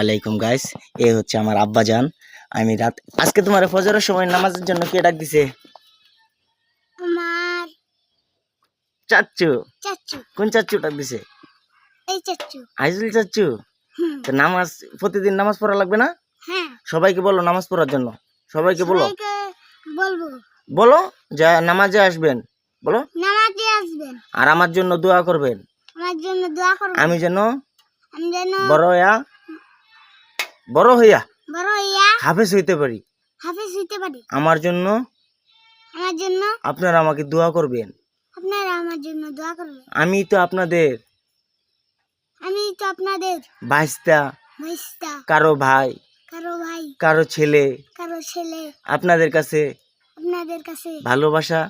আলাইকুম গাইস, এ হচ্ছে আমার আব্বাজান। আমি রাত আজকে তোমার ফজরের সময় নামাজের জন্য কে ডাক দিছে? আমার চাচ্চু। চাচু। কোন চাচ্চু ডাক দিছে? এই চাচু। আইজুল চাচ্চু। তো নামাজ প্রতিদিন নামাজ পড়া লাগবে না? হ্যাঁ, সবাইকে বলো নামাজ পড়ার জন্য। সবাইকে বলো, সবাইকে বলবো বলো যা নামাজে আসবেন, বলো। নামাজে আসবেন, আর আমার জন্য দোয়া করবেন। আমার জন্য দোয়া করবেন। আমি যেন আমি যেন বড় হইয়া বড় হইয়া হাফেজ হইতে পারি। হাফেজ হইতে পারি। আমার জন্য আপনারা আমাকে দোয়া করবেন। আমার জন্য দোয়া করবেন। আমি তো আপনাদের ভাইস্তা, কারো ভাই, কারো ছেলে। আপনাদের কাছে ভালোবাসা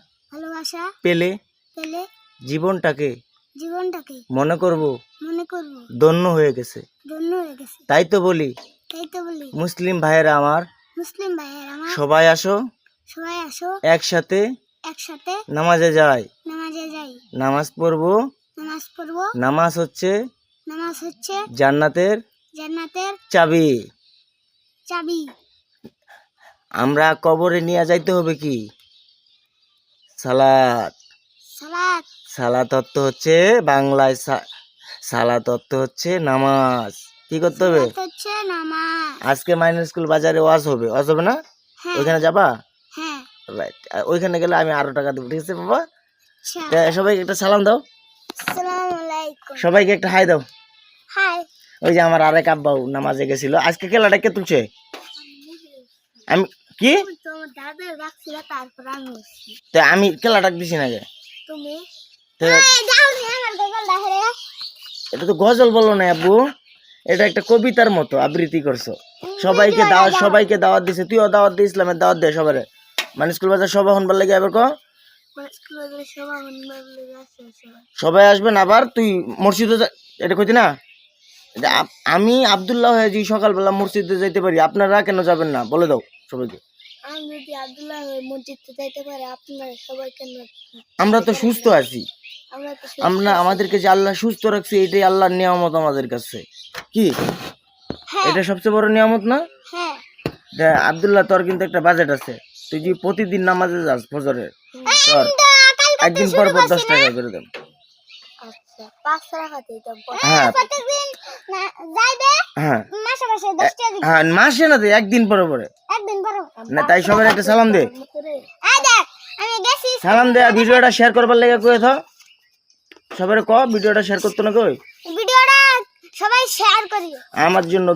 পেলে জীবনটাকে মনে করব ধন্য হয়ে গেছে। তাই তো বলি মুসলিম ভাইয়েরা আমার, সবাই আসো একসাথে নামাজে যাই। নামাজ পড়বো। নামাজ হচ্ছে জান্নাতের চাবি। আমরা কবরে নিয়ে যাইতে হবে কি? সালাত। সালাত অর্থ হচ্ছে বাংলায় সালাত অর্থ হচ্ছে নামাজ। কি করতে হবে? আজকে মাইনর স্কুল বাজারে ওয়াজ হবে না? ওইখানে যাবা? রাইট। ওইখানে গেলে আমি আরো টাকা দেবো, ঠিক আছে বাবা? সবাইকে একটা সালাম দাও, সবাইকে একটা হাই দাও। ওই যে আমার আরেক আব্বাও নামাজে গেছিল। আজকে খেলাটা কে তুলছে? আমি কি আমি খেলা ডাক দিছি না? এটা তো গজল বলো না আব্বু, এটা একটা কবিতার মতো আবৃত্তি করছো। সবাইকে দাওয়াত দিছে। তুইও দাওয়াত দিয়ে ইসলামের দাওয়াত দে সবারে। মানে স্কুল বাজার সভা হনবার লাগে এবার সবাই আসবেন। আবার তুই মসজিদে এটা কইতি না? আমি আব্দুল্লাহ হাজি সকালবেলা মসজিদে যাইতে পারি, আপনারা কেন যাবেন না বলে দাও সবাইকে। আমরা তো সুস্থ আছি। আমাদেরকে যে আল্লাহ সুস্থ রাখছে, এটাই আল্লাহর নিয়ামত আমাদের কাছে। কি এটা সবচেয়ে বড় নিয়ামত না? আব্দুল্লাহ, তোর কিন্তু একটা বাজেট আছে। তুই যদি প্রতিদিন নামাজে যাস ফজরের, তোর একদিন পর 10 টাকা করে দেব। হ্যাঁ, মাসে না, একদিন পরে না। তাই সবাই একটা সালাম দে, আর ভিডিওটা শেয়ার করবার লেগে কয়ে থ সবাই ক ভিডিওটা শেয়ার করতে না কই। সবাই শেয়ার করি আমার জন্য।